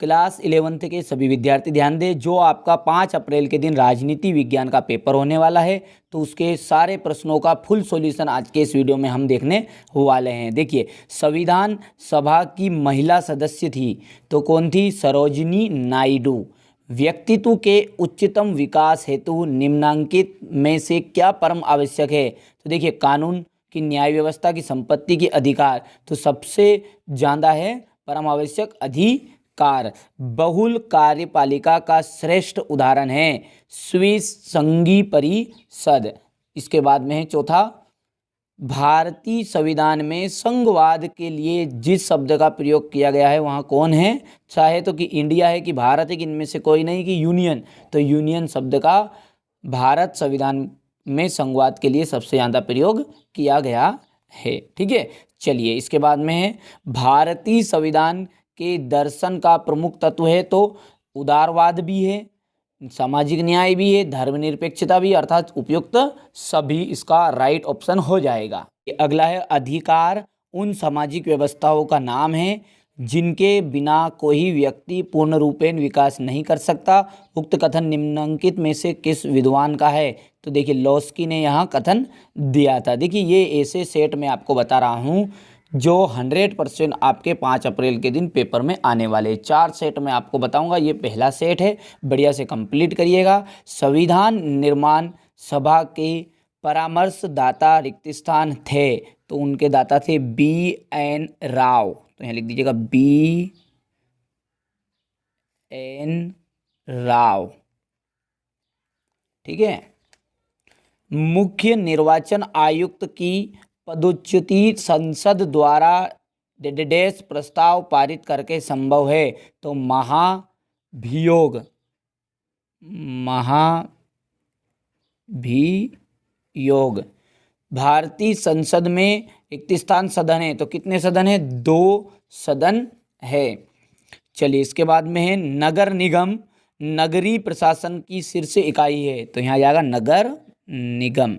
Class 11th के सभी विद्यार्थी ध्यान दें, जो आपका 5 अप्रैल के दिन राजनीति विज्ञान का पेपर होने वाला है, तो उसके सारे प्रश्नों का फुल सॉल्यूशन आज के इस वीडियो में हम देखने वाले हैं। देखिए, संविधान सभा की महिला सदस्य थी तो कौन थी? सरोजिनी नायडू। व्यक्तित्व के उच्चतम विकास हेतु निम्नांकित में से क्या परम आवश्यक है? तो देखिए, कानून की, न्याय व्यवस्था की, संपत्ति के अधिकार। तो सबसे ज़्यादा है परम आवश्यक अधिकार। बहुल कार्यपालिका का श्रेष्ठ उदाहरण है स्विस संघीय परिषद। इसके बाद में है चौथा, भारतीय संविधान में संघवाद के लिए जिस शब्द का प्रयोग किया गया है वहाँ कौन है? चाहे तो कि इंडिया है, कि भारत है, कि इनमें से कोई नहीं, कि यूनियन। तो यूनियन शब्द का भारत संविधान में संघवाद के लिए सबसे ज़्यादा प्रयोग किया गया है। ठीक है, चलिए इसके बाद में है भारतीय संविधान के दर्शन का प्रमुख तत्व है तो उदारवाद भी है, सामाजिक न्याय भी है, धर्मनिरपेक्षता भी, अर्थात उपयुक्त सभी इसका राइट ऑप्शन हो जाएगा। अगला है अधिकार उन सामाजिक व्यवस्थाओं का नाम है जिनके बिना कोई व्यक्ति पूर्ण रूपेण विकास नहीं कर सकता। उक्त कथन निम्नलिखित में से किस विद्वान का है? तो देखिए, लॉस्की ने यहाँ कथन दिया था। देखिए, ये ऐसे सेट में आपको बता रहा हूँ जो 100% आपके 5 अप्रैल के दिन पेपर में आने वाले 4 सेट में आपको बताऊंगा। ये पहला सेट है, बढ़िया से कंप्लीट करिएगा। संविधान निर्माण सभा के परामर्शदाता रिक्त स्थान थे तो उनके दाता थे B.N. राव। तो यहाँ लिख दीजिएगा B.N. राव। ठीक है। मुख्य निर्वाचन आयुक्त की पदोच्युति संसद द्वारा डेडेस प्रस्ताव पारित करके संभव है तो महाभियोग। भारतीय संसद में 31 स्थान सदन है तो कितने सदन है? 2 सदन है। चलिए इसके बाद में है नगर निगम नगरीय प्रशासन की शीर्ष इकाई है तो यहाँ आ जाएगा नगर निगम।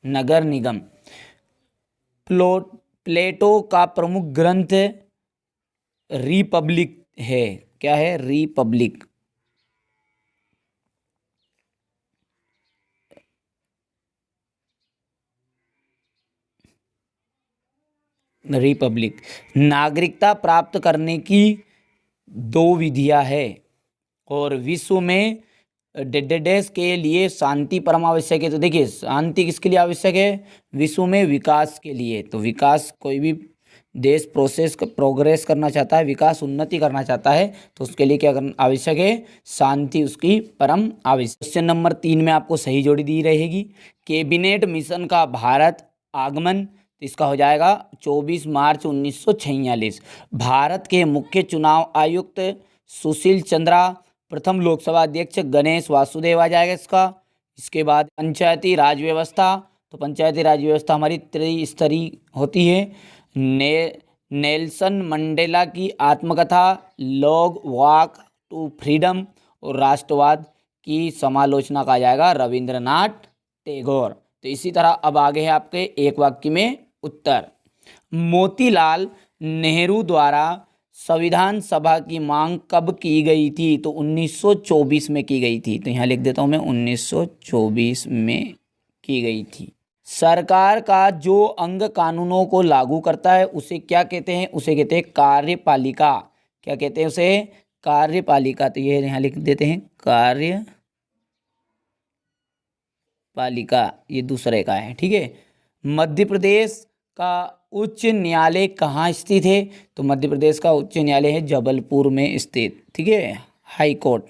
नगर निगम। प्लेटो का प्रमुख ग्रंथ रिपब्लिक है। क्या है? रिपब्लिक। रिपब्लिक। नागरिकता प्राप्त करने की 2 विधियां है और विश्व में डेडेस के लिए शांति परम आवश्यक है। तो देखिए, शांति किसके लिए आवश्यक है? विश्व में विकास के लिए। तो विकास, कोई भी देश प्रोग्रेस करना चाहता है, विकास उन्नति करना चाहता है तो उसके लिए क्या करना आवश्यक है? शांति उसकी परम आवश्यक। क्वेश्चन नंबर 3 में आपको सही जोड़ी दी रहेगी। कैबिनेट मिशन का भारत आगमन, तो इसका हो जाएगा 24 मार्च 1946। भारत के मुख्य चुनाव आयुक्त सुशील चंद्रा। प्रथम लोकसभा अध्यक्ष गणेश वासुदेव आ जाएगा इसका। इसके बाद पंचायती राज व्यवस्था, तो पंचायती राज व्यवस्था हमारी त्रिस्तरीय होती है। नेल्सन मंडेला की आत्मकथा लॉग वॉक टू फ्रीडम और राष्ट्रवाद की समालोचना का जाएगा रविंद्रनाथ टैगोर। तो इसी तरह अब आगे है आपके एक वाक्य में उत्तर। मोतीलाल नेहरू द्वारा संविधान सभा की मांग कब की गई थी? तो 1924 में की गई थी। तो यहाँ लिख देता हूँ मैं 1924 में की गई थी। सरकार का जो अंग कानूनों को लागू करता है उसे क्या कहते हैं? उसे कहते हैं कार्यपालिका। क्या कहते हैं उसे? कार्यपालिका। तो ये यहाँ लिख देते हैं कार्यपालिका, ये दूसरे का है। ठीक है। मध्य प्रदेश का उच्च न्यायालय कहाँ स्थित है? तो मध्य प्रदेश का उच्च न्यायालय है जबलपुर में स्थित। ठीक है, हाई कोर्ट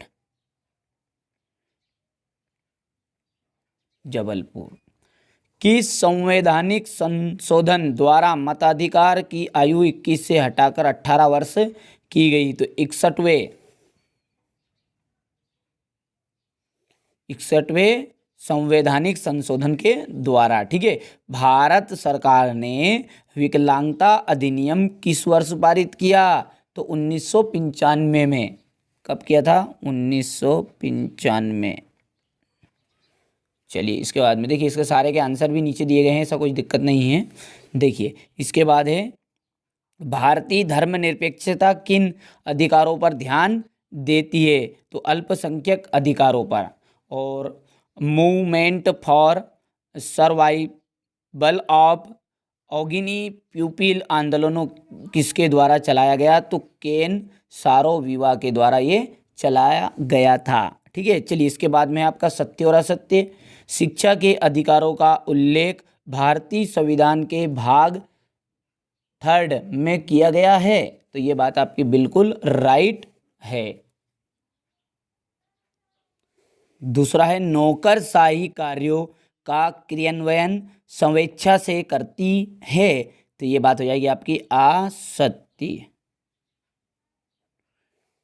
जबलपुर। किस संवैधानिक संशोधन द्वारा मताधिकार की आयु 21 से हटाकर 18 वर्ष की गई? तो 61वें संवैधानिक संशोधन के द्वारा। ठीक है। भारत सरकार ने विकलांगता अधिनियम किस वर्ष पारित किया? तो 1995 में। कब किया था? 1995। चलिए इसके बाद में देखिए, इसके सारे के आंसर भी नीचे दिए गए हैं, ऐसा कुछ दिक्कत नहीं है। देखिए इसके बाद है भारतीय धर्मनिरपेक्षता किन अधिकारों पर ध्यान देती है? तो अल्पसंख्यक अधिकारों पर। और movement for survival of Ogoni people आंदोलनों किसके द्वारा चलाया गया? तो केन सारो विवा के द्वारा ये चलाया गया था। ठीक है, चलिए इसके बाद में आपका सत्य और असत्य। शिक्षा के अधिकारों का उल्लेख भारतीय संविधान के भाग 3 में किया गया है। तो ये बात आपकी बिल्कुल राइट है। दूसरा है नौकरशाही कार्यों का क्रियान्वयन स्वेच्छा से करती है। तो ये बात हो जाएगी आपकी असत्य।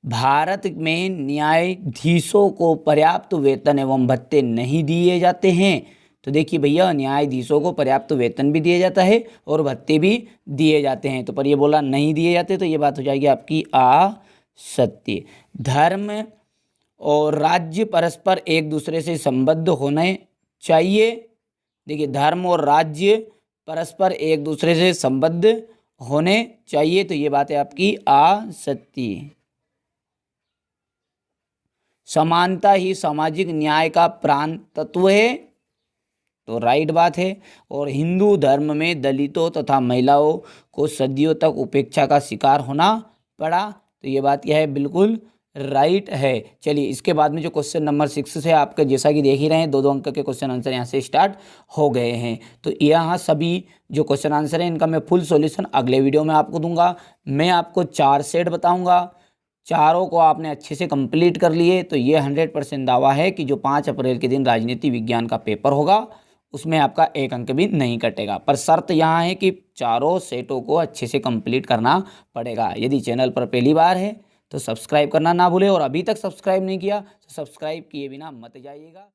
भारत में न्यायाधीशों को पर्याप्त वेतन एवं भत्ते नहीं दिए जाते हैं। तो देखिए भैया, न्यायाधीशों को पर्याप्त वेतन भी दिया जाता है और भत्ते भी दिए जाते हैं। तो पर ये बोला नहीं दिए जाते, तो ये बात हो जाएगी आपकी असत्य। धर्म और राज्य परस्पर एक दूसरे से संबद्ध होने चाहिए। देखिए, धर्म और राज्य परस्पर एक दूसरे से संबद्ध होने चाहिए। तो ये बात है आपकी असत्य। समानता ही सामाजिक न्याय का प्राण तत्व है। तो राइट बात है। और हिंदू धर्म में दलितों तथा महिलाओं को सदियों तक उपेक्षा का शिकार होना पड़ा। तो ये बात क्या है? बिल्कुल राइट है। चलिए इसके बाद में जो क्वेश्चन नंबर 6 से आपके, जैसा कि देख ही रहे हैं, 2-2 अंक के क्वेश्चन आंसर यहाँ से स्टार्ट हो गए हैं। तो यहाँ सभी जो क्वेश्चन आंसर हैं इनका मैं फुल सॉल्यूशन अगले वीडियो में आपको दूंगा। मैं आपको 4 सेट बताऊंगा, चारों को आपने अच्छे से कंप्लीट कर लिए तो ये 100% दावा है कि जो 5 अप्रैल के दिन राजनीति विज्ञान का पेपर होगा उसमें आपका 1 अंक भी नहीं कटेगा। पर शर्त यहाँ है कि चारों सेटों को अच्छे से कंप्लीट करना पड़ेगा। यदि चैनल पर पहली बार है तो सब्सक्राइब करना ना भूलें, और अभी तक सब्सक्राइब नहीं किया तो सब्सक्राइब किए बिना मत जाइएगा।